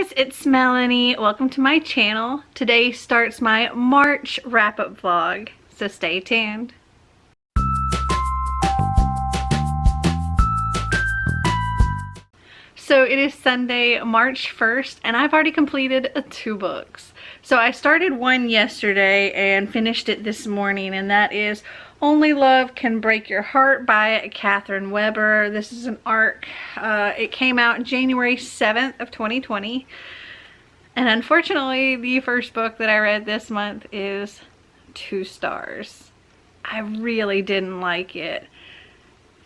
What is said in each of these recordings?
guys, it's Melanie. Welcome to my channel. Today starts my March wrap-up vlog, so stay tuned. So it is Sunday, March 1st, and I've already completed 2 books. So I started one yesterday and finished it this morning, and that is Only Love Can Break Your Heart by Catherine Weber. This is an ARC. It came out January 7th of 2020. And unfortunately, the first book that I read this month is 2 stars. I really didn't like it.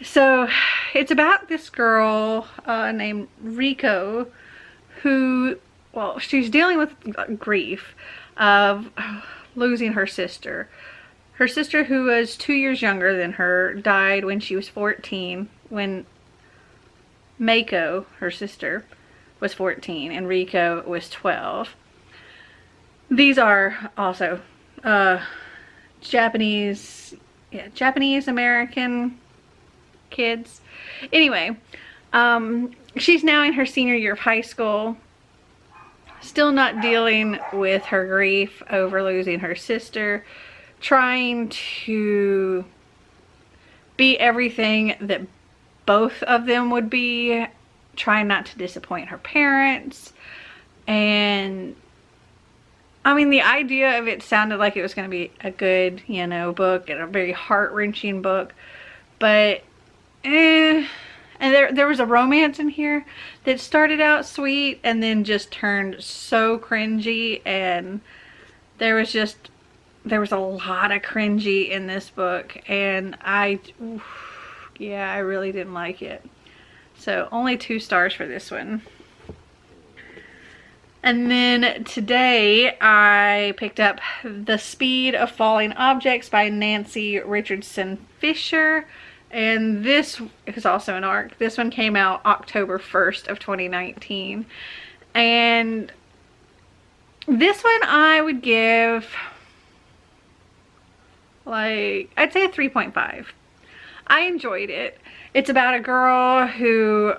So it's about this girl named Rico who, well, she's dealing with grief of losing her sister. Her sister, who was 2 years younger than her, died when she was 14, when Mako, her sister, was 14 and Rico was 12. These are also Japanese American kids. Anyway, she's now in her senior year of high school, still not dealing with her grief over losing her sister, trying to be everything that both of them would be, trying not to disappoint her parents. And I mean, the idea of it sounded like it was going to be a good, book, and a very heart-wrenching book, but and there was a romance in here that started out sweet and then just turned so cringy, and there was a lot of cringy in this book, and I really didn't like it. So only 2 stars for this one. And then today I picked up The Speed of Falling Objects by Nancy Richardson Fisher. And this is also an ARC. This one came out October 1st of 2019. And this one I would give, like, I'd say a 3.5. I enjoyed it. It's about a girl who,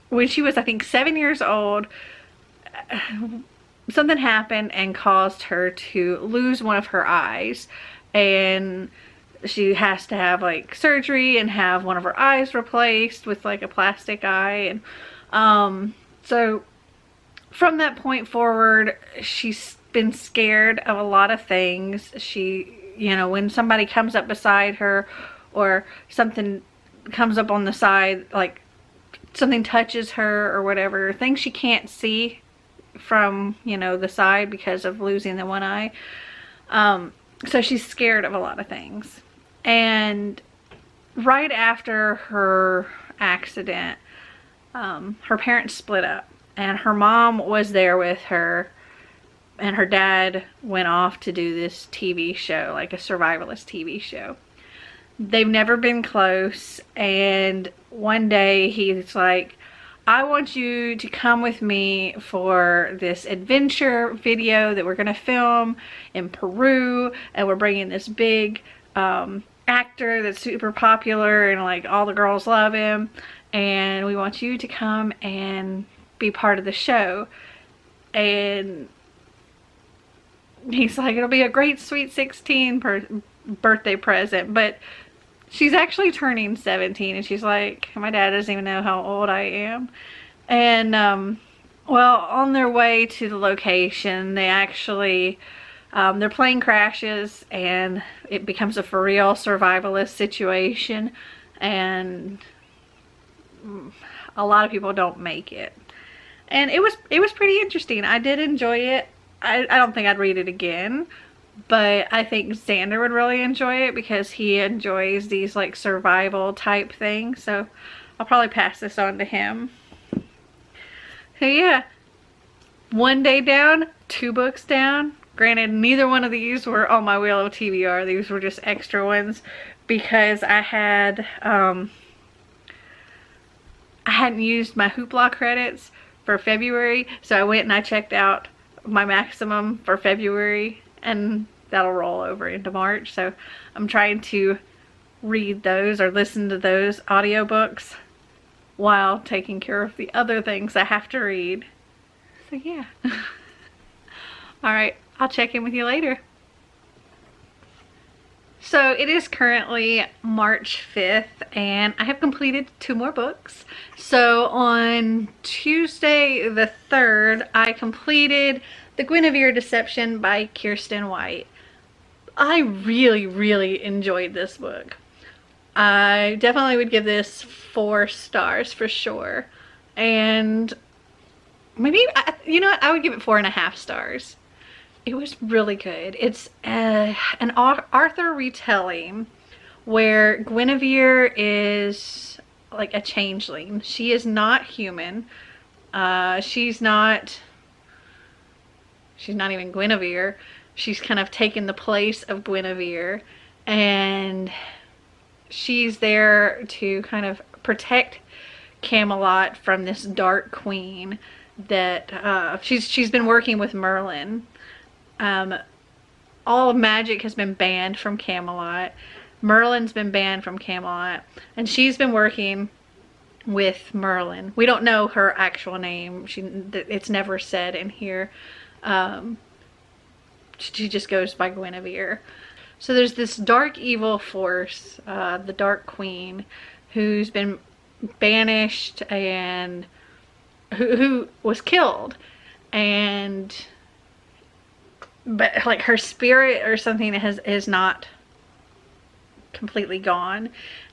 when she was, I think, 7 years old, something happened and caused her to lose one of her eyes. And she has to have like surgery and have one of her eyes replaced with like a plastic eye. And so from that point forward, she's been scared of a lot of things. She, when somebody comes up beside her or something comes up on the side, like something touches her or whatever, things she can't see from, the side because of losing the one eye. So she's scared of a lot of things. And right after her accident, her parents split up, and her mom was there with her, and her dad went off to do this TV show, like a survivalist TV show. They've never been close, and one day he's like, I want you to come with me for this adventure video that we're going to film in Peru, and we're bringing this big actor that's super popular and like all the girls love him, and we want you to come and be part of the show. And he's like, it'll be a great sweet 16 birthday present, but she's actually turning 17, and she's like, my dad doesn't even know how old I am. And well, on their way to the location, they actually their plane crashes, and it becomes a for real survivalist situation, and a lot of people don't make it. And it was pretty interesting. I did enjoy it. I don't think I'd read it again, but I think Xander would really enjoy it because he enjoys these like survival type things. So I'll probably pass this on to him. So yeah, 1 day down, 2 books down. Granted, neither one of these were on my wheel of TBR. These were just extra ones because I hadn't used my Hoopla credits for February, so I went and I checked out my maximum for February, and that'll roll over into March. So I'm trying to read those or listen to those audiobooks while taking care of the other things I have to read. So yeah. Alright, I'll check in with you later. So it is currently March 5th and I have completed 2 more books. So on Tuesday the 3rd, I completed The Guinevere Deception by Kiersten White. I really enjoyed this book. I definitely would give this 4 stars for sure. And maybe, you know what, I would give it 4.5 stars. It was really good. It's an Arthur retelling where Guinevere is like a changeling. She is not human. She's not even Guinevere. She's kind of taken the place of Guinevere, and she's there to kind of protect Camelot from this dark queen that she's been working with Merlin. All magic has been banned from Camelot. Merlin's been banned from Camelot, and she's been working with Merlin. We don't know her actual name. It's never said in here. She just goes by Guinevere. So there's this dark evil force, the Dark Queen, who's been banished and who was killed, but like her spirit or something is not completely gone,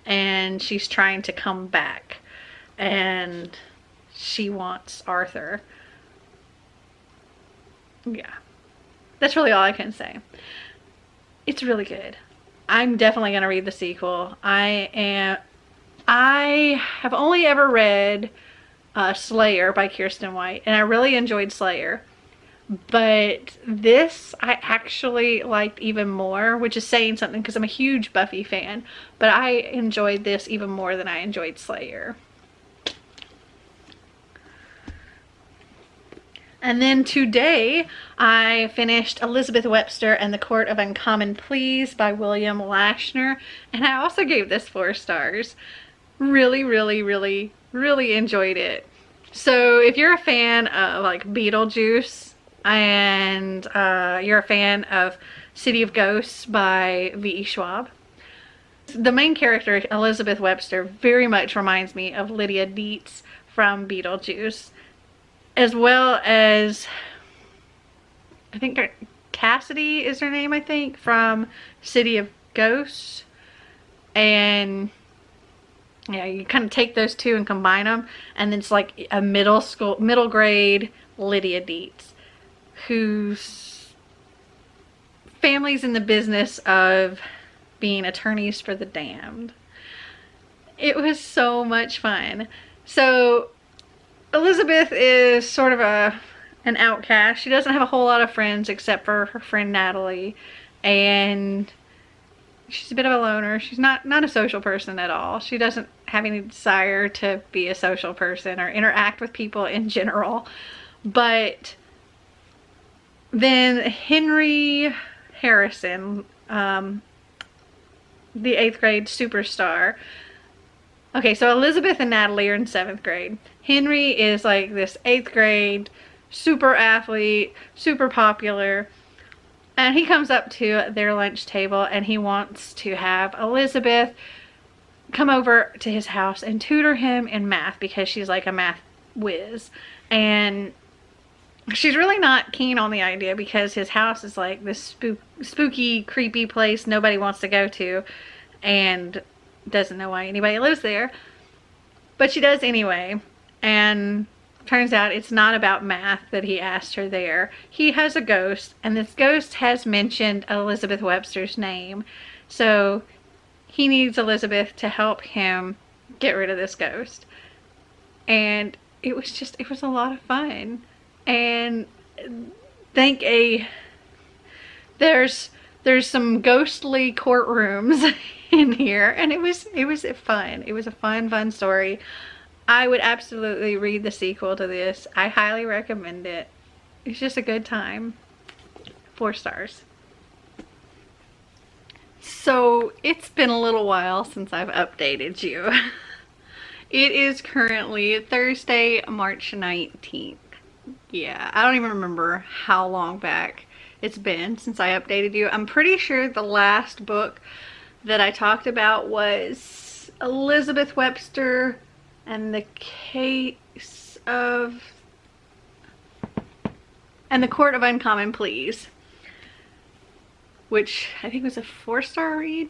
and she's trying to come back, and she wants Arthur. Yeah, that's really all I can say. It's really good. I'm definitely gonna read the sequel. I have only ever read Slayer by Kiersten White, and I really enjoyed Slayer. But this I actually liked even more, which is saying something because I'm a huge Buffy fan. But I enjoyed this even more than I enjoyed Slayer. And then today I finished Elizabeth Webster and the Court of Uncommon Pleas by William Lashner. And I also gave this 4 stars. Really enjoyed it. So if you're a fan of like Beetlejuice, and you're a fan of City of Ghosts by V.E. Schwab, the main character, Elizabeth Webster, very much reminds me of Lydia Dietz from Beetlejuice, as well as, I think Cassidy is her name, I think, from City of Ghosts. And yeah, you kind of take those two and combine them, and it's like a middle grade Lydia Dietz, whose family's in the business of being attorneys for the damned. It was so much fun. So Elizabeth is sort of an outcast. She doesn't have a whole lot of friends except for her friend Natalie, and she's a bit of a loner. She's not a social person at all. She doesn't have any desire to be a social person or interact with people in general. But then Henry Harrison, the 8th grade superstar. Okay, so Elizabeth and Natalie are in 7th grade. Henry is like this 8th grade super athlete, super popular. And he comes up to their lunch table and he wants to have Elizabeth come over to his house and tutor him in math because she's like a math whiz. And she's really not keen on the idea because his house is like this spooky, creepy place nobody wants to go to and doesn't know why anybody lives there. But she does anyway. And turns out it's not about math that he asked her there. He has a ghost, and this ghost has mentioned Elizabeth Webster's name. So he needs Elizabeth to help him get rid of this ghost. And it was a lot of fun. And there's some ghostly courtrooms in here, and it was fun. It was a fun story. I would absolutely read the sequel to this. I highly recommend it. It's just a good time. 4 stars. So it's been a little while since I've updated you. It is currently Thursday, March 19th. Yeah, I don't even remember how long back it's been since I updated you. I'm pretty sure the last book that I talked about was Elizabeth Webster and the Case of... and the Court of Uncommon Pleas, which I think was a 4-star read.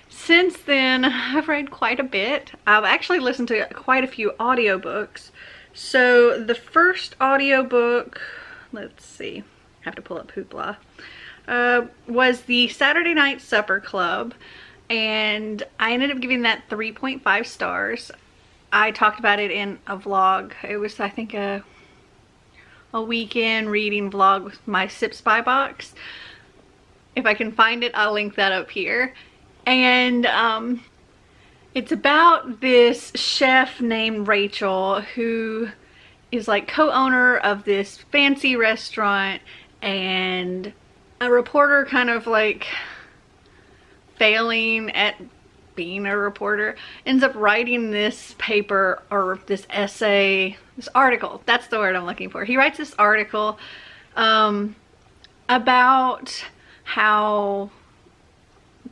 Since then, I've read quite a bit. I've actually listened to quite a few audiobooks. So the first audiobook, let's see, I have to pull up Hoopla, was the Saturday Night Supper Club, and I ended up giving that 3.5 stars. I talked about it in a vlog. It was, I think, a weekend reading vlog with my Sips By box. If I can find it, I'll link that up here. And it's about this chef named Rachel who is like co-owner of this fancy restaurant, and a reporter kind of like failing at being a reporter ends up writing this paper, or this essay, this article, that's the word I'm looking for. He writes this article about how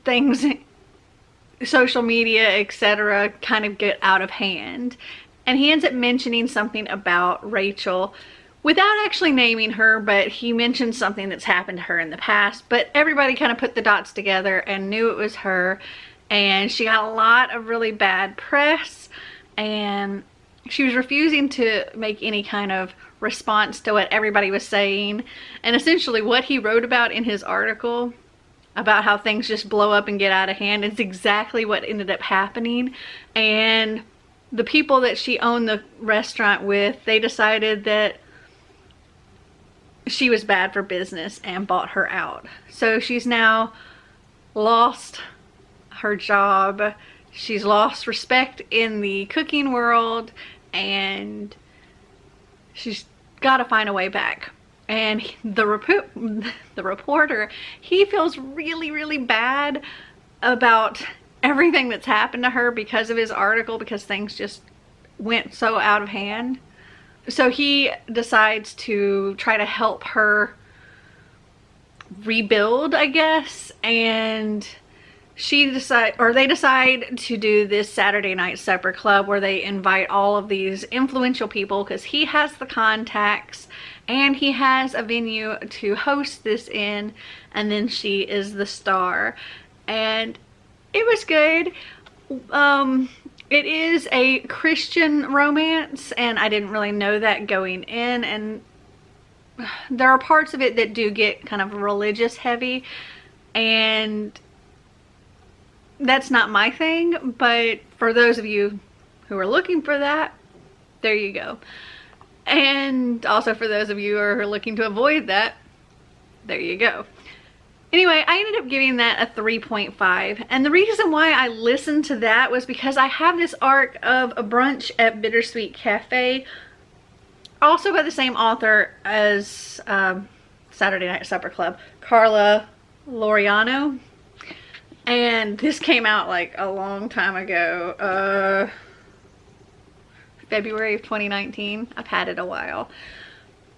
things, social media, etc., kind of get out of hand. And he ends up mentioning something about Rachel without actually naming her, but he mentions something that's happened to her in the past. But everybody kind of put the dots together and knew it was her. And she got a lot of really bad press, and she was refusing to make any kind of response to what everybody was saying. And essentially what he wrote about in his article about how things just blow up and get out of hand, it's exactly what ended up happening. And the people that she owned the restaurant with, they decided that she was bad for business and bought her out. So she's now lost her job, she's lost respect in the cooking world, and she's got to find a way back. And the reporter, he feels really, really bad about everything that's happened to her because of his article, because things just went so out of hand. So he decides to try to help her rebuild, I guess, and they decide to do this Saturday Night Supper Club where they invite all of these influential people, because he has the contacts and he has a venue to host this in, and then she is the star. And it was good. It is a Christian romance, and I didn't really know that going in, and there are parts of it that do get kind of religious heavy, and that's not my thing, but for those of you who are looking for that, there you go. And also for those of you who are looking to avoid that, there you go. Anyway, I ended up giving that a 3.5, and the reason why I listened to that was because I have this arc of A Brunch at Bittersweet Cafe, also by the same author as Saturday Night Supper Club, Carla Laureano. And this came out like a long time ago, February of 2019. I've had it a while.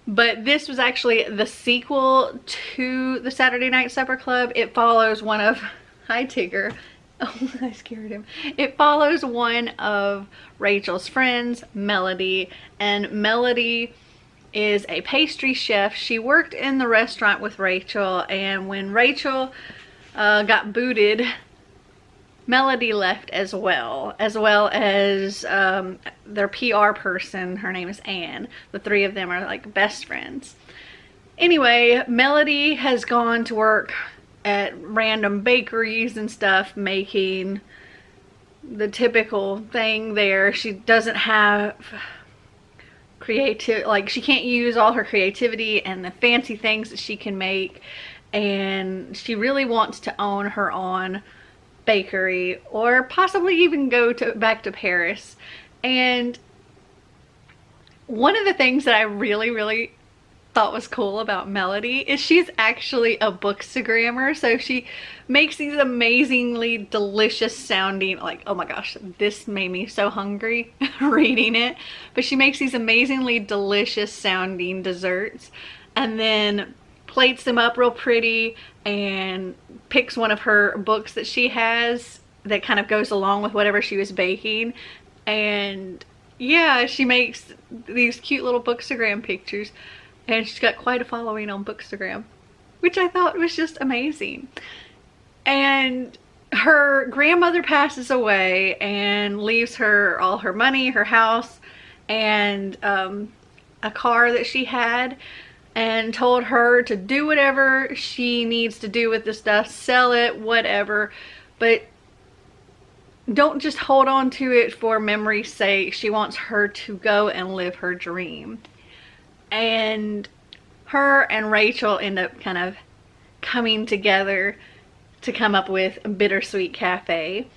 But this was actually the sequel to the Saturday Night Supper Club. It follows one of... Hi, Tigger. Oh, I scared him. It follows one of Rachel's friends, Melody. And Melody is a pastry chef. She worked in the restaurant with Rachel. And when Rachel got booted, Melody left as well as their PR person. Her name is Anne. The three of them are like best friends. Anyway, Melody has gone to work at random bakeries and stuff, making the typical thing there. She doesn't have creative, like she can't use all her creativity and the fancy things that she can make, and she really wants to own her own bakery, or possibly even go back to Paris. And one of the things that I really thought was cool about Melanie is she's actually a bookstagrammer. So she makes these amazingly delicious sounding, like, oh my gosh, this made me so hungry reading it. But she makes these amazingly delicious sounding desserts and then plates them up real pretty and picks one of her books that she has that kind of goes along with whatever she was baking. And yeah, she makes these cute little bookstagram pictures. And she's got quite a following on Bookstagram, which I thought was just amazing. And her grandmother passes away and leaves her all her money, her house, and a car that she had, and told her to do whatever she needs to do with the stuff, sell it, whatever, but don't just hold on to it for memory's sake. She wants her to go and live her dream. And her and Rachel end up kind of coming together to come up with Bittersweet Cafe.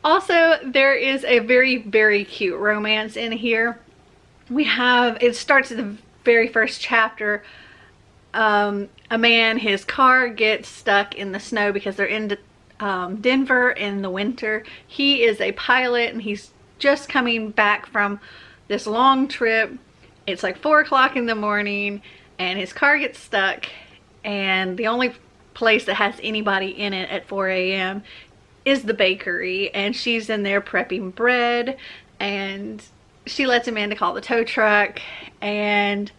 Also, there is a very, very cute romance in here. It starts at the very first chapter. A man, his car gets stuck in the snow because they're in Denver in the winter. He is a pilot and he's just coming back from this long trip. It's like 4 o'clock in the morning and his car gets stuck, and the only place that has anybody in it at 4 a.m. is the bakery, and she's in there prepping bread, and she lets him in to call the tow truck, and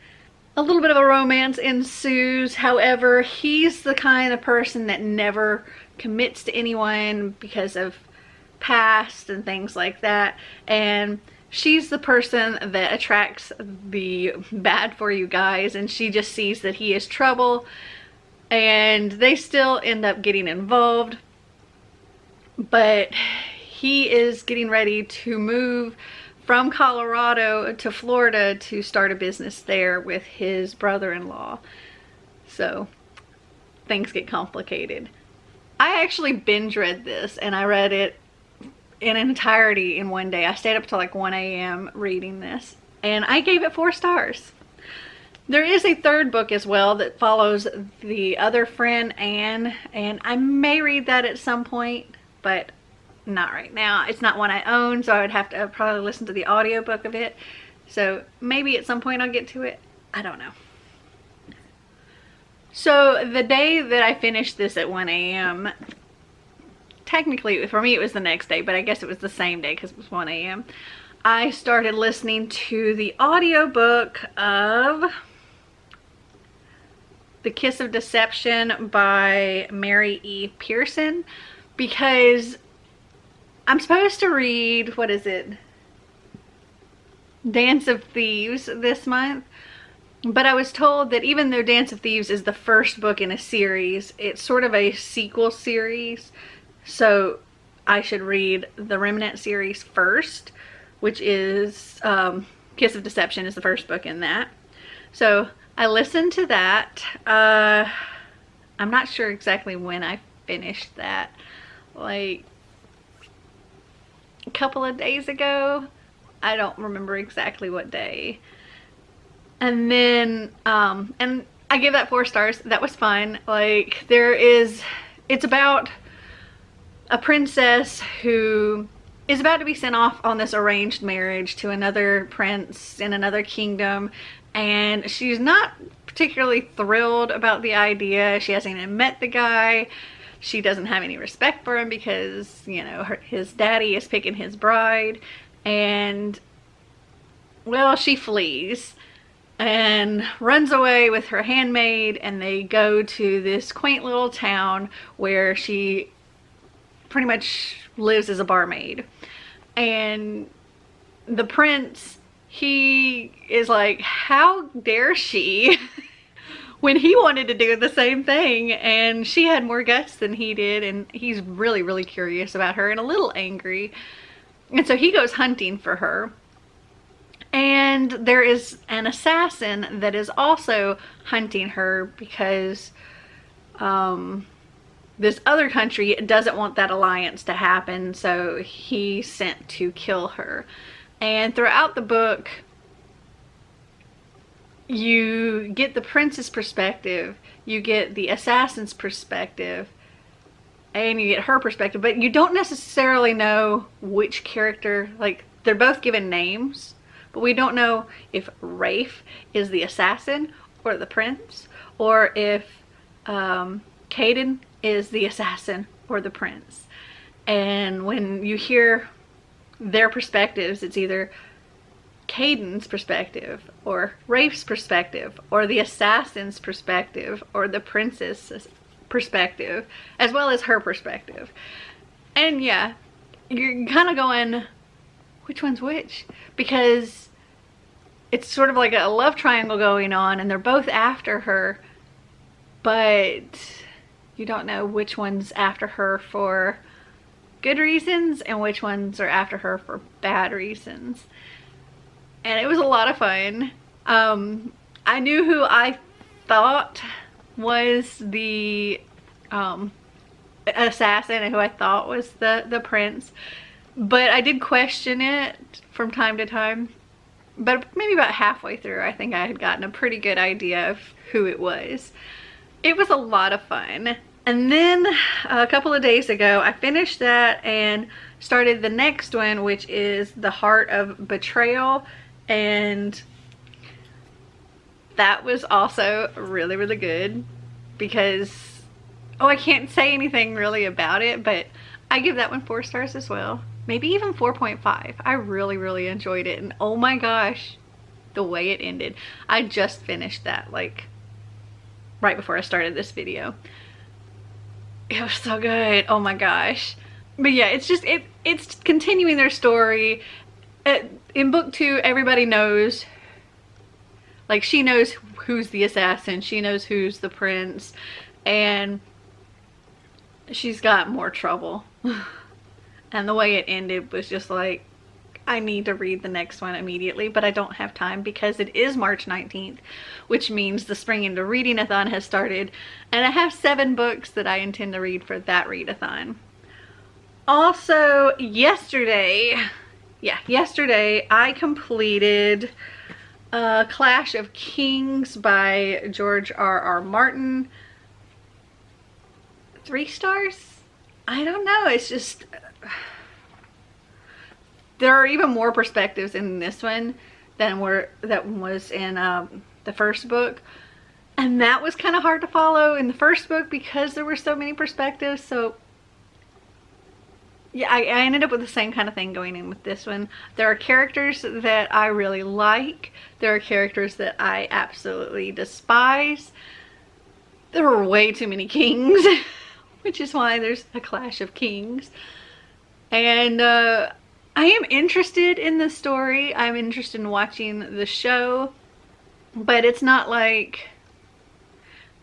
a little bit of a romance ensues. However, he's the kind of person that never commits to anyone because of past and things like that, and she's the person that attracts the bad for you guys, and she just sees that he is trouble, and they still end up getting involved. But he is getting ready to move from Colorado to Florida to start a business there with his brother-in-law. So things get complicated. I actually binge read this, and I read it in entirety in one day. I stayed up till like 1 a.m. reading this, and I gave it 4 stars. There is a third book as well that follows the other friend, Anne, and I may read that at some point, but not right now. It's not one I own, so I would have to probably listen to the audiobook of it. So maybe at some point I'll get to it. I don't know. So the day that I finished this at 1 a.m., technically for me it was the next day, but I guess it was the same day because it was 1 a.m. I started listening to the audiobook of The Kiss of Deception by Mary E. Pearson, because I'm supposed to read, what is it, Dance of Thieves this month, but I was told that even though Dance of Thieves is the first book in a series, it's sort of a sequel series. So I should read the Remnant series first, which is Kiss of Deception is the first book in that. So I listened to that. I'm not sure exactly when I finished that. Like a couple of days ago. I don't remember exactly what day. And then, and I gave that 4 stars. That was fun. Like it's about a princess who is about to be sent off on this arranged marriage to another prince in another kingdom, and she's not particularly thrilled about the idea. She hasn't even met the guy. She doesn't have any respect for him because, you know, his daddy is picking his bride, and well, she flees and runs away with her handmaid, and they go to this quaint little town where she pretty much lives as a barmaid. And the prince, he is like, how dare she? When he wanted to do the same thing, and she had more guts than he did, and he's really, really curious about her and a little angry. And so he goes hunting for her. And there is an assassin that is also hunting her because this other country doesn't want that alliance to happen, so he's sent to kill her. And throughout the book, you get the prince's perspective, you get the assassin's perspective, and you get her perspective, but you don't necessarily know which character. Like, they're both given names, but we don't know if Rafe is the assassin or the prince, or if Caden is the assassin or the prince. And when you hear their perspectives, it's either Caden's perspective or Rafe's perspective or the assassin's perspective or the prince's perspective, as well as her perspective. And yeah, you're kind of going, which one's which? Because it's sort of like a love triangle going on, and they're both after her, but you don't know which one's after her for good reasons and which ones are after her for bad reasons. And it was a lot of fun. I knew who I thought was the assassin and who I thought was the prince, but I did question it from time to time. But maybe about halfway through, I think I had gotten a pretty good idea of who it was. It was a lot of fun. And then a couple of days ago, I finished that and started the next one, which is The Heart of Betrayal. And that was also really, really good because, I can't say anything really about it, but I give that one 4 stars as well. Maybe even 4.5. I really, really enjoyed it. And oh my gosh, the way it ended. I just finished that like right before I started this video. It was so good. Oh my gosh. But yeah, it's just, it's continuing their story. In book 2, everybody knows, like, she knows who's the assassin, she knows who's the prince, and she's got more trouble. And the way it ended was just like, I need to read the next one immediately, but I don't have time because it is March 19th, which means the Spring Into Reading-a-thon has started, and I have 7 books that I intend to read for that read-a-thon. Also, yesterday I completed Clash of Kings by George R.R. Martin. 3 stars? I don't know, it's just, there are even more perspectives in this one than was in the first book. And that was kind of hard to follow in the first book because there were so many perspectives. So yeah, I ended up with the same kind of thing going in with this one. There are characters that I really like. There are characters that I absolutely despise. There were way too many kings, which is why there's a Clash of Kings. And I am interested in the story. I'm interested in watching the show, but it's not like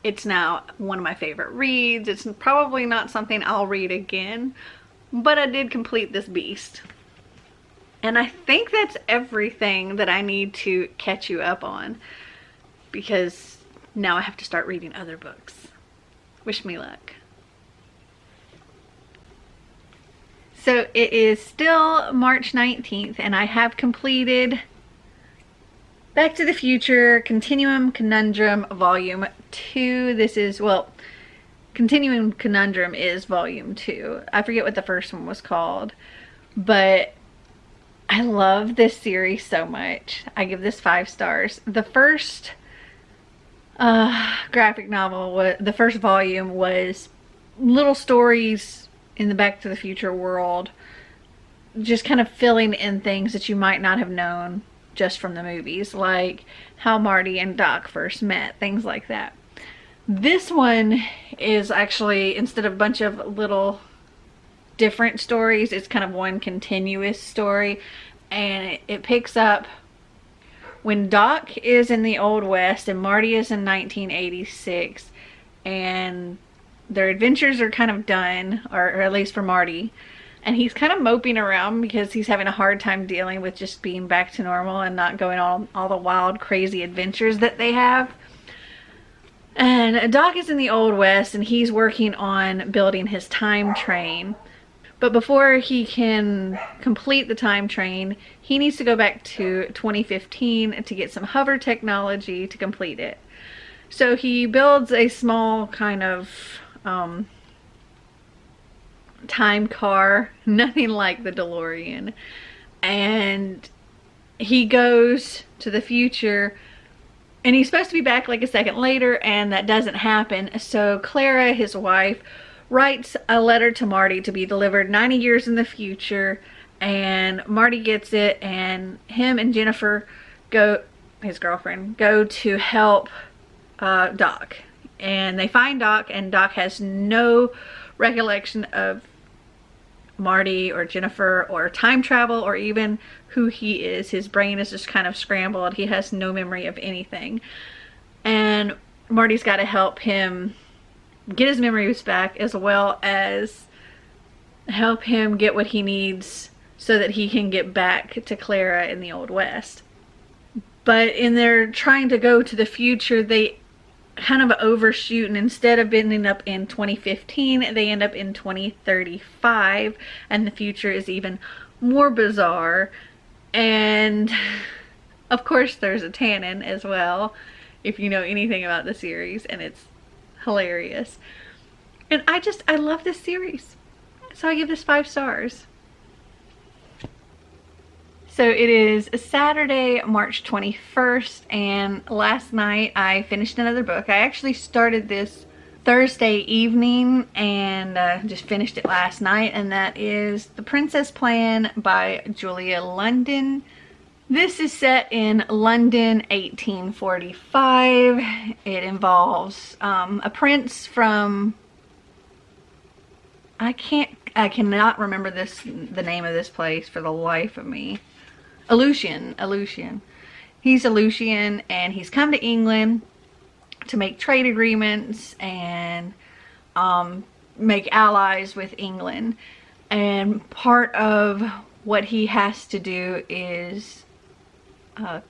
it's now one of my favorite reads. It's probably not something I'll read again, but I did complete this beast. And I think that's everything that I need to catch you up on, because now I have to start reading other books. Wish me luck. So it is still March 19th and I have completed Back to the Future Continuum Conundrum Volume 2. This is, well, Continuum Conundrum is Volume 2. I forget what the first one was called, but I love this series so much. I give this 5 stars. The first graphic novel, the first volume, was little stories in the Back to the Future world, just kind of filling in things that you might not have known just from the movies, like how Marty and Doc first met, things like that. This one is actually, instead of a bunch of little different stories, it's kind of one continuous story, and it picks up when Doc is in the Old West and Marty is in 1986, and their adventures are kind of done, or at least for Marty, and he's kind of moping around because he's having a hard time dealing with just being back to normal and not going on all the wild, crazy adventures that they have. And Doc is in the Old West and he's working on building his time train, But before he can complete the time train, he needs to go back to 2015 to get some hover technology to complete it. So he builds a small kind of time car, nothing like the DeLorean, and he goes to the future, and he's supposed to be back like a second later, and that doesn't happen. So Clara, his wife, writes a letter to Marty to be delivered 90 years in the future, and Marty gets it, and him and Jennifer go, his girlfriend, go to help Doc. And they find Doc, and Doc has no recollection of Marty or Jennifer or time travel or even who he is. His brain is just kind of scrambled. He has no memory of anything. And Marty's got to help him get his memories back, as well as help him get what he needs so that he can get back to Clara in the Old West. But in their trying to go to the future, they kind of overshoot, and instead of ending up in 2015, they end up in 2035, and the future is even more bizarre. And of course there's a tannin as well, if you know anything about the series, and it's hilarious. And I love this series, so I give this 5 stars. So it is Saturday, March 21st, and last night I finished another book. I actually started this Thursday evening and just finished it last night, and that is The Princess Plan by Julia London. This is set in London, 1845. It involves a prince from, I cannot remember the name of this place for the life of me. Aleutian. He's Aleutian, and he's come to England to make trade agreements and make allies with England. And part of what he has to do is make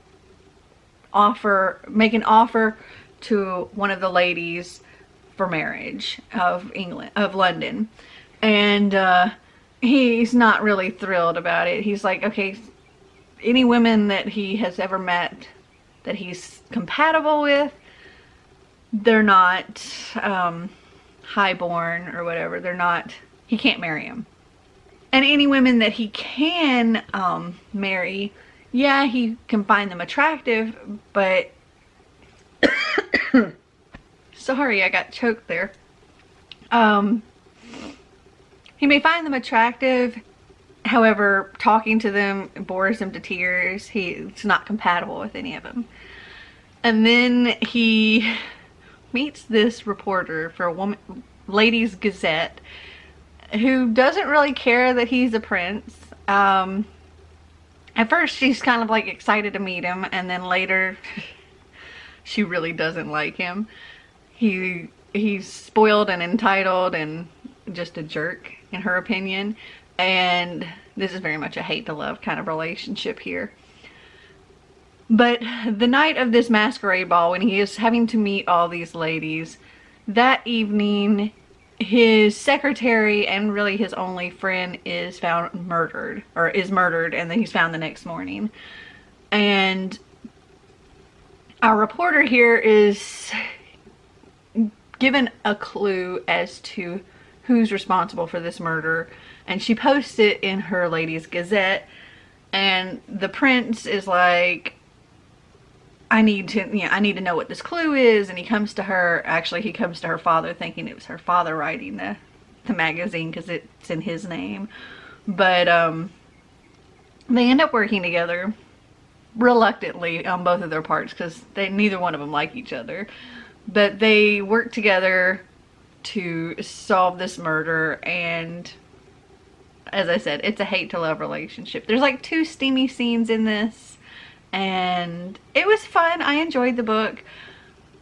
an offer to one of the ladies for marriage of London. And he's not really thrilled about it. He's like, okay, any women that he has ever met that he's compatible with, they're not highborn or whatever. He can't marry them. And any women that he can marry, yeah, he can find them attractive, but sorry, I got choked there. He may find them attractive, however, talking to them bores him to tears. He's not compatible with any of them. And then he meets this reporter for a Ladies' Gazette who doesn't really care that he's a prince. At first she's kind of like excited to meet him, and then later she really doesn't like him. He's spoiled and entitled and just a jerk in her opinion, and this is very much a hate to love kind of relationship here. But the night of this masquerade ball, when he is having to meet all these ladies, that evening his secretary and really his only friend is murdered, and then he's found the next morning. And our reporter here is given a clue as to who's responsible for this murder, and she posts it in her Ladies' Gazette, and the prince is like, I need to know what this clue is. And he comes to her father, thinking it was her father writing the magazine because it's in his name. But they end up working together reluctantly on both of their parts, because neither one of them like each other, but they work together to solve this murder. And as I said, it's a hate to love relationship. There's like 2 steamy scenes in this, and it was fun. I enjoyed the book.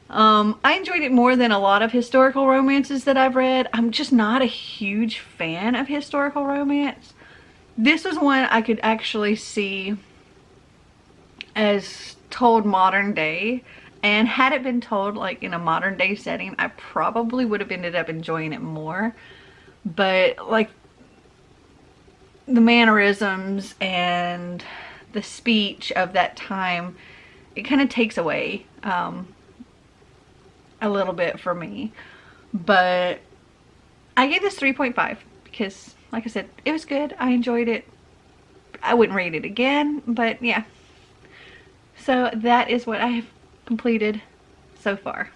I enjoyed it more than a lot of historical romances that I've read. I'm just not a huge fan of historical romance. This was one I could actually see as told modern day, and had it been told like in a modern day setting, I probably would have ended up enjoying it more. But like, the mannerisms and the speech of that time, it kind of takes away a little bit for me. But I gave this 3.5 because, like I said, it was good. I enjoyed it. I wouldn't rate it again, but yeah. So that is what I have completed so far.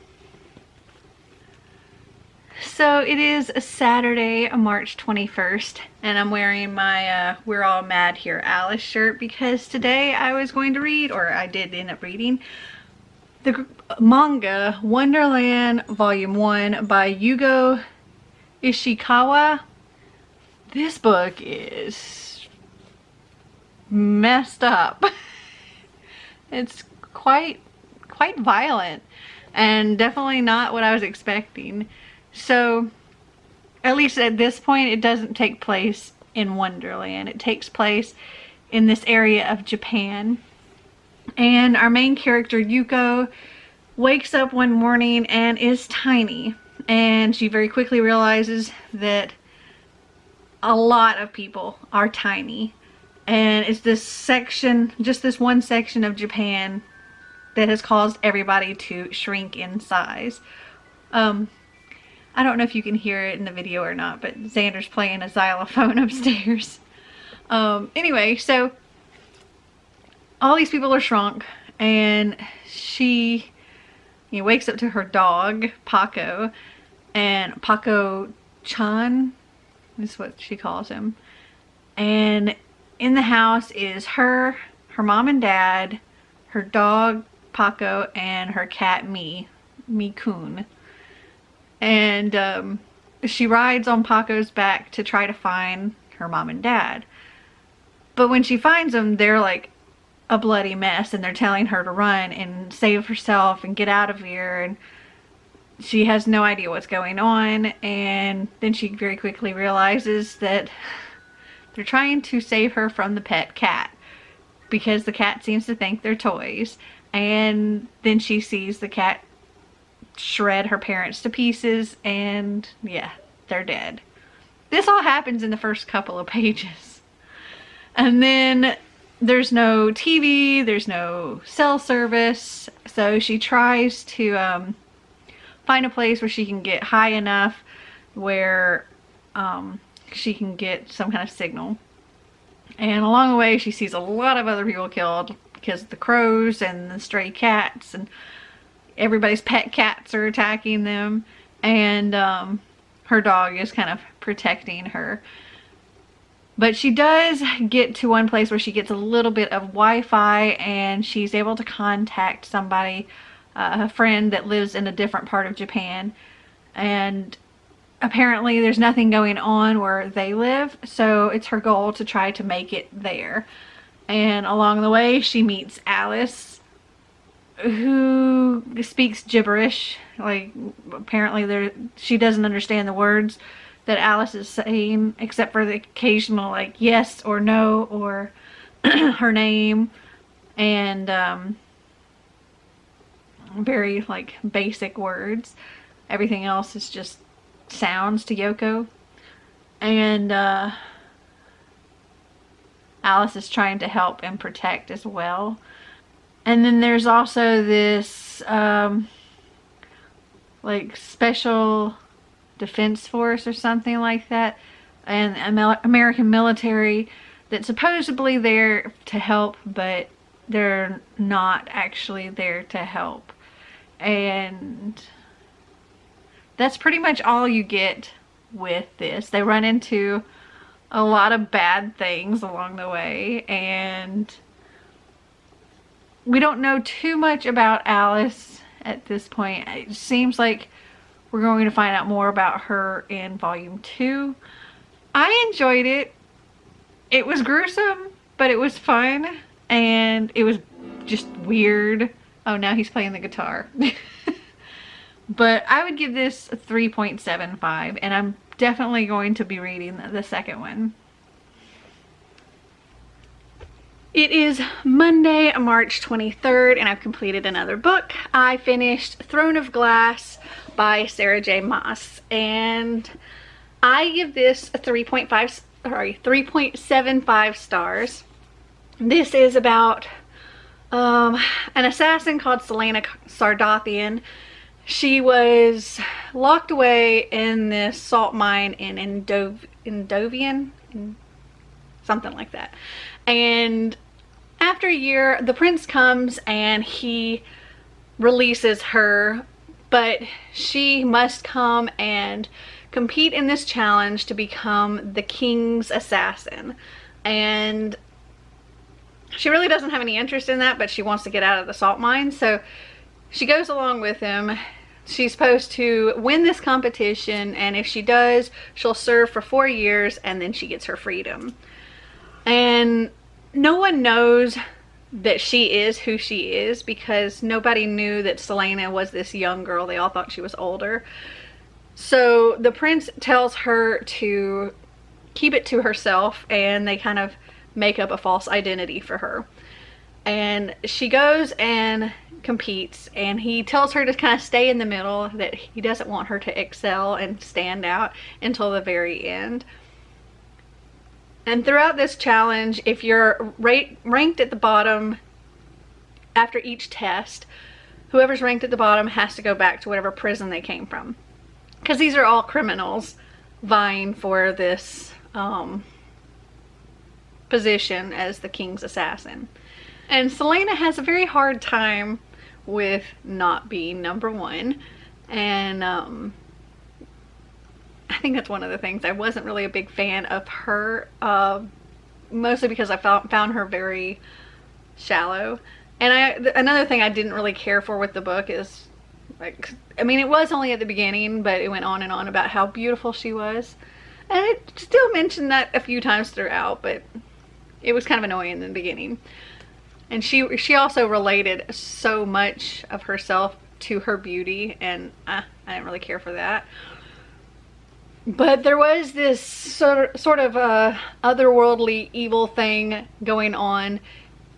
So it is a Saturday, March 21st, and I'm wearing my We're All Mad Here Alice shirt because today I was going to read, or I did end up reading, the manga Wonderland Volume 1 by Yugo Ishikawa. This book is messed up. It's quite violent and definitely not what I was expecting. So at least at this point, it doesn't take place in Wonderland. It takes place in this area of Japan. And our main character, Yuko, wakes up one morning and is tiny. And she very quickly realizes that a lot of people are tiny. And it's this section, just this one section of Japan that has caused everybody to shrink in size. I don't know if you can hear it in the video or not, but Xander's playing a xylophone upstairs. Anyway, so all these people are shrunk, and she wakes up to her dog, Paco, and Paco-chan is what she calls him. And in the house is her mom and dad, her dog, Paco, and her cat, Mi-kun. And she rides on Paco's back to try to find her mom and dad. But when she finds them, they're like a bloody mess, and they're telling her to run and save herself and get out of here. And she has no idea what's going on. And then she very quickly realizes that they're trying to save her from the pet cat because the cat seems to think they're toys. And then she sees the cat shred her parents to pieces, and yeah, they're dead. This all happens in the first couple of pages. And then there's no TV, there's no cell service, so she tries to find a place where she can get high enough where she can get some kind of signal. And along the way she sees a lot of other people killed because of the crows and the stray cats, and everybody's pet cats are attacking them, and her dog is kind of protecting her. But she does get to one place where she gets a little bit of Wi-Fi, and she's able to contact somebody, a friend that lives in a different part of Japan. And apparently there's nothing going on where they live, so it's her goal to try to make it there. And along the way she meets Alice, who speaks gibberish. Like, apparently she doesn't understand the words that Alice is saying, except for the occasional like yes or no or her name, and very like basic words. Everything else is just sounds to Yoko. And Alice is trying to help and protect as well. And then there's also this like special defense force or something like that, and American military that's supposedly there to help, but they're not actually there to help. And that's pretty much all you get with this. They run into a lot of bad things along the way, and we don't know too much about Alice at this point. It seems like we're going to find out more about her in volume 2. I enjoyed it. It was gruesome, but it was fun, and it was just weird. Oh, now he's playing the guitar. But I would give this a 3.75, and I'm definitely going to be reading the second one. It is Monday, March 23rd, and I've completed another book. I finished Throne of Glass by Sarah J. Maas, and I give this a 3.5 3.75 stars. This is about an assassin called Selena Sardathian. She was locked away in this salt mine in Endovian, something like that. And after a year, the prince comes and he releases her, but she must come and compete in this challenge to become the king's assassin. And she really doesn't have any interest in that, but she wants to get out of the salt mine, so she goes along with him. She's supposed to win this competition, and if she does, she'll serve for 4 years and then she gets her freedom. And no one knows that she is who she is, because nobody knew that Selena was this young girl. They all thought she was older. So the prince tells her to keep it to herself, and they kind of make up a false identity for her. And she goes and competes, and he tells her to kind of stay in the middle, that he doesn't want her to excel and stand out until the very end. And throughout this challenge, if you're ranked at the bottom after each test, whoever's ranked at the bottom has to go back to whatever prison they came from, because these are all criminals vying for this position as the king's assassin. And Selena has a very hard time with not being number one, and I think that's one of the things. I wasn't really a big fan of her, mostly because I found her very shallow. And another thing I didn't really care for with the book is, like, I mean, it was only at the beginning, but it went on and on about how beautiful she was, and it still mentioned that a few times throughout, but it was kind of annoying in the beginning. And she also related so much of herself to her beauty, and I didn't really care for that. But there was this sort of otherworldly evil thing going on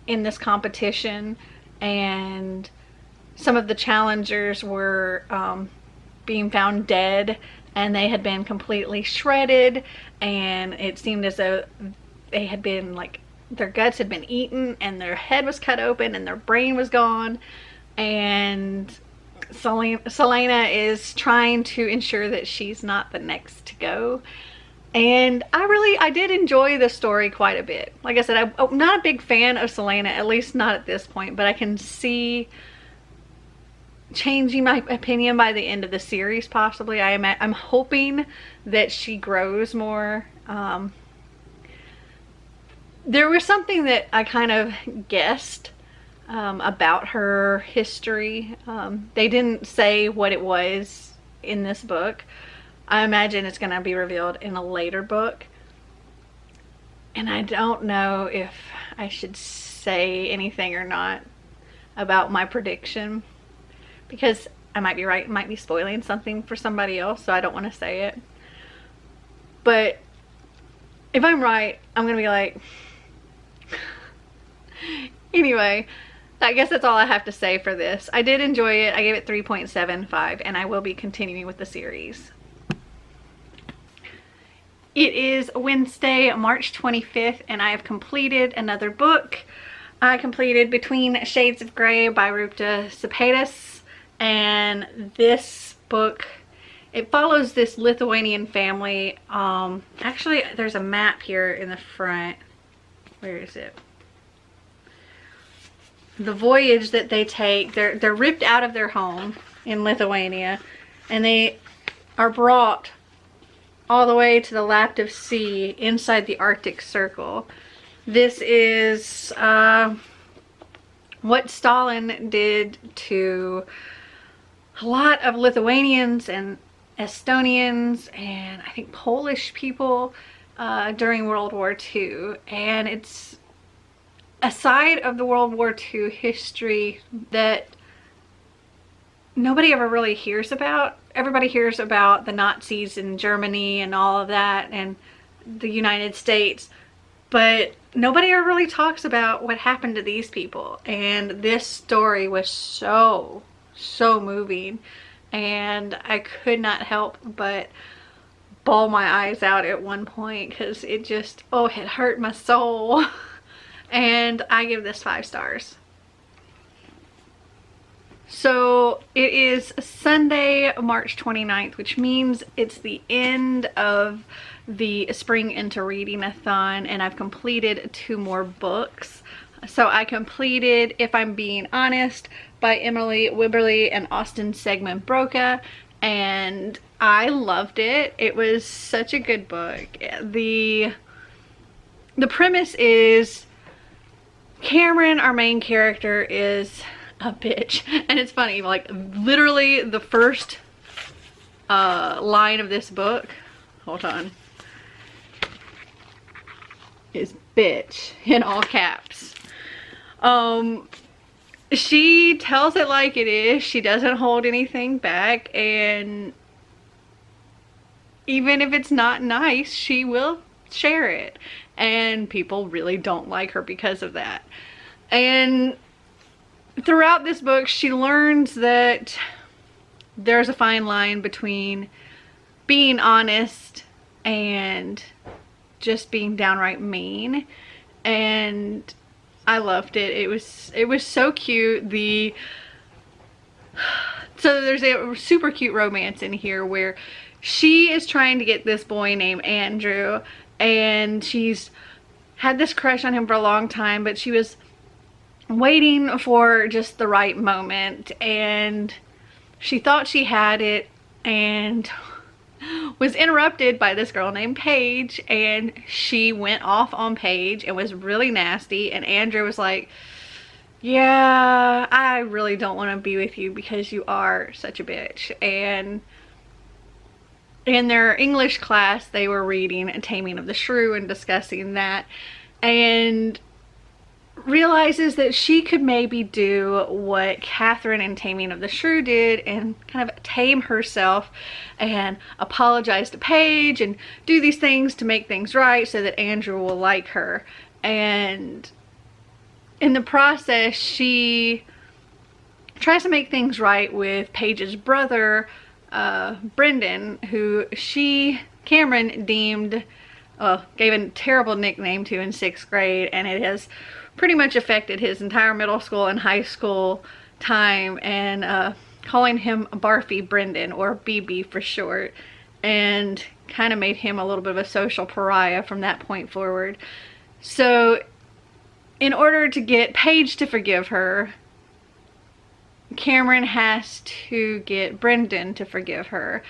in this competition, and some of the challengers were being found dead, and they had been completely shredded, and it seemed as though they had been, like, their guts had been eaten, and their head was cut open, and their brain was gone. And Selena is trying to ensure that she's not the next to go. And I did enjoy the story quite a bit. Like I said, I'm not a big fan of Selena, at least not at this point, but I can see changing my opinion by the end of the series, possibly. I'm hoping that she grows more. There was something that I kind of guessed about her history. They didn't say what it was in this book. I imagine it's going to be revealed in a later book. And I don't know if I should say anything or not about my prediction, because I might be right, might be spoiling something for somebody else, so I don't want to say it. But if I'm right, I'm going to be like... Anyway, I guess that's all I have to say for this. I did enjoy it. I gave it 3.75, and I will be continuing with the series. It is Wednesday, March 25th, and I have completed another book. I completed Between Shades of Grey by Rupta Sepaitis, and this book, it follows this Lithuanian family. Actually, there's a map here in the front. Where is it? The voyage that they take, they're ripped out of their home in Lithuania, and they are brought all the way to the Laptev Sea inside the Arctic Circle. This is what Stalin did to a lot of Lithuanians and Estonians and I think Polish people during World War II. And it's a side of the World War II history that nobody ever really hears about. Everybody hears about the Nazis in Germany and all of that and the United States, but nobody ever really talks about what happened to these people. And this story was so moving, and I could not help but bawl my eyes out at one point because it just, oh, it hurt my soul. And I give this 5 stars. So it is Sunday, March 29th, which means it's the end of the Spring Into Reading-a-thon, and I've completed 2 more books. So I completed If I'm Being Honest by Emily Wibberley and Austin Segman Broca, and I loved it. It was such a good book. The premise is Cameron, our main character, is a bitch. And it's funny, like literally the first line of this book, hold on, is bitch in all caps. She tells it like it is. She doesn't hold anything back, and even if it's not nice, she will share it, and people really don't like her because of that. And throughout this book, she learns that there's a fine line between being honest and just being downright mean, and I loved it. It was so cute. So there's a super cute romance in here where she is trying to get this boy named Andrew, and she's had this crush on him for a long time, but she was waiting for just the right moment, and she thought she had it and was interrupted by this girl named Paige, and she went off on Paige and was really nasty, and Andrew was like, yeah, I really don't want to be with you because you are such a bitch. And in their English class, they were reading Taming of the Shrew and discussing that, and realizes that she could maybe do what Catherine in Taming of the Shrew did and kind of tame herself and apologize to Paige and do these things to make things right so that Andrew will like her. And in the process, she tries to make things right with Paige's brother, Brendan, who Cameron deemed, gave a terrible nickname to in 6th grade, and it has pretty much affected his entire middle school and high school time, and calling him Barfy Brendan, or BB for short, and kind of made him a little bit of a social pariah from that point forward. So in order to get Paige to forgive her, Cameron has to get Brendan to forgive her.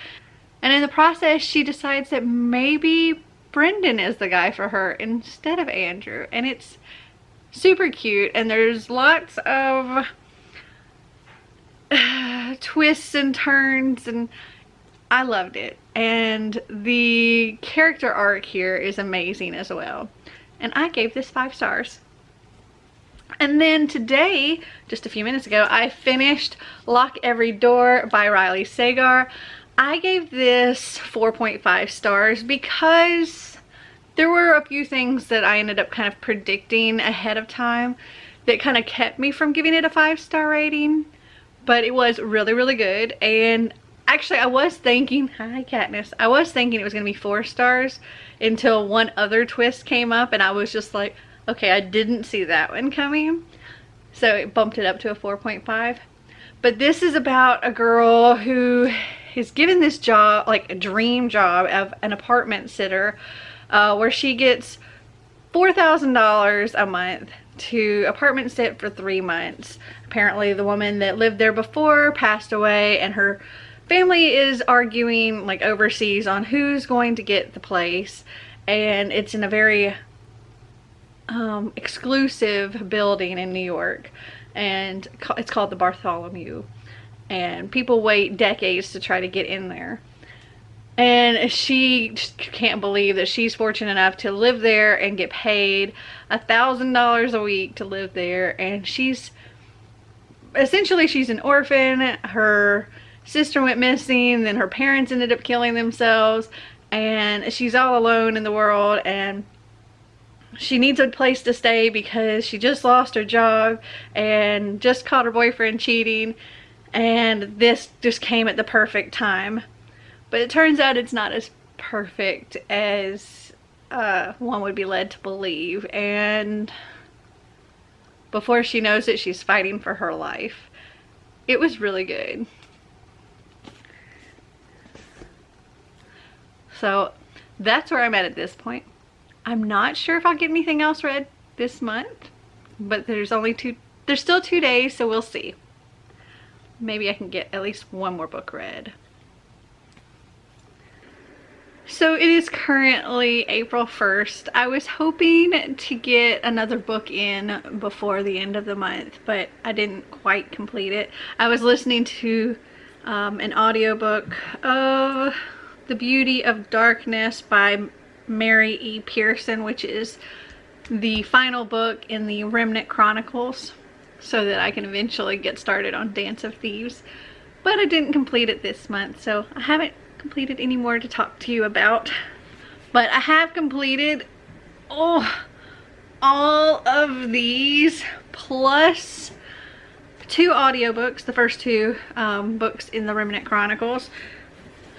And in the process, she decides that maybe Brendan is the guy for her instead of Andrew. And it's super cute, and there's lots of twists and turns, and I loved it. And the character arc here is amazing as well. And I gave this 5 stars. And then today, just a few minutes ago, I finished Lock Every Door by Riley Sagar. I gave this 4.5 stars because there were a few things that I ended up kind of predicting ahead of time that kind of kept me from giving it a 5-star rating. But it was really, really good. And actually, I was thinking, hi Katniss, I was thinking it was going to be 4 stars until one other twist came up, and I was just like, okay, I didn't see that one coming. So it bumped it up to a 4.5. But this is about a girl who is given this job, like a dream job of an apartment sitter, where she gets $4,000 a month to apartment sit for 3 months. Apparently the woman that lived there before passed away, and her family is arguing like overseas on who's going to get the place. And it's in a very exclusive building in New York, and it's called the Bartholomew, and people wait decades to try to get in there. And she just can't believe that she's fortunate enough to live there and get paid $1,000 a week to live there. And she's an orphan. Her sister went missing, then her parents ended up killing themselves, and she's all alone in the world, and she needs a place to stay because she just lost her job and just caught her boyfriend cheating, and this just came at the perfect time. But it turns out it's not as perfect as one would be led to believe, and before she knows it, she's fighting for her life. It was really good. So that's where I'm at this point. I'm not sure if I'll get anything else read this month, but there's still 2 days, so we'll see. Maybe I can get at least one more book read. So it is currently April 1st. I was hoping to get another book in before the end of the month, but I didn't quite complete it. I was listening to an audiobook of The Beauty of Darkness by Mary E. Pearson, which is the final book in the Remnant Chronicles, so that I can eventually get started on Dance of Thieves. But I didn't complete it this month, so I haven't completed any more to talk to you about. But I have completed all of these, plus 2 audiobooks, the first 2 books in the Remnant Chronicles.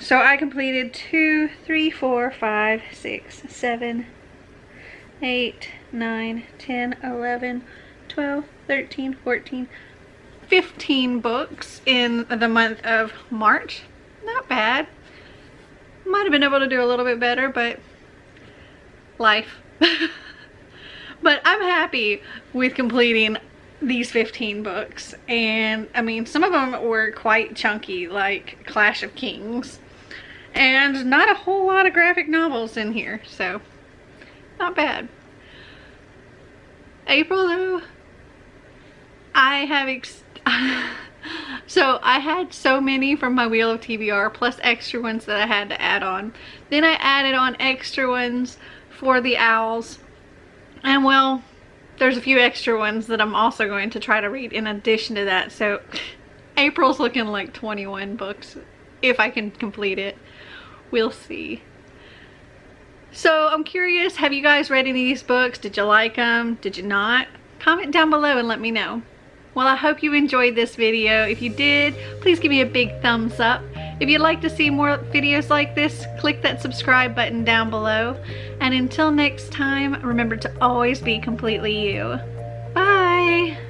So I completed 2, 3, 4, 5, 6, 7, 8, 9, 10, 11, 12, 13, 14, 15 books in the month of March. Not bad. Might have been able to do a little bit better, but life. But I'm happy with completing these 15 books. And I mean, some of them were quite chunky, like Clash of Kings. And not a whole lot of graphic novels in here, so not bad. April though, I have so I had so many from my Wheel of TBR, plus extra ones that I had to add on. Then I added on extra ones for the owls. And well, there's a few extra ones that I'm also going to try to read in addition to that. So April's looking like 21 books if I can complete it. We'll see. So I'm curious, have you guys read any of these books? Did you like them? Did you not? Comment down below and let me know. Well, I hope you enjoyed this video. If you did, please give me a big thumbs up. If you'd like to see more videos like this, click that subscribe button down below. And until next time, remember to always be completely you. Bye!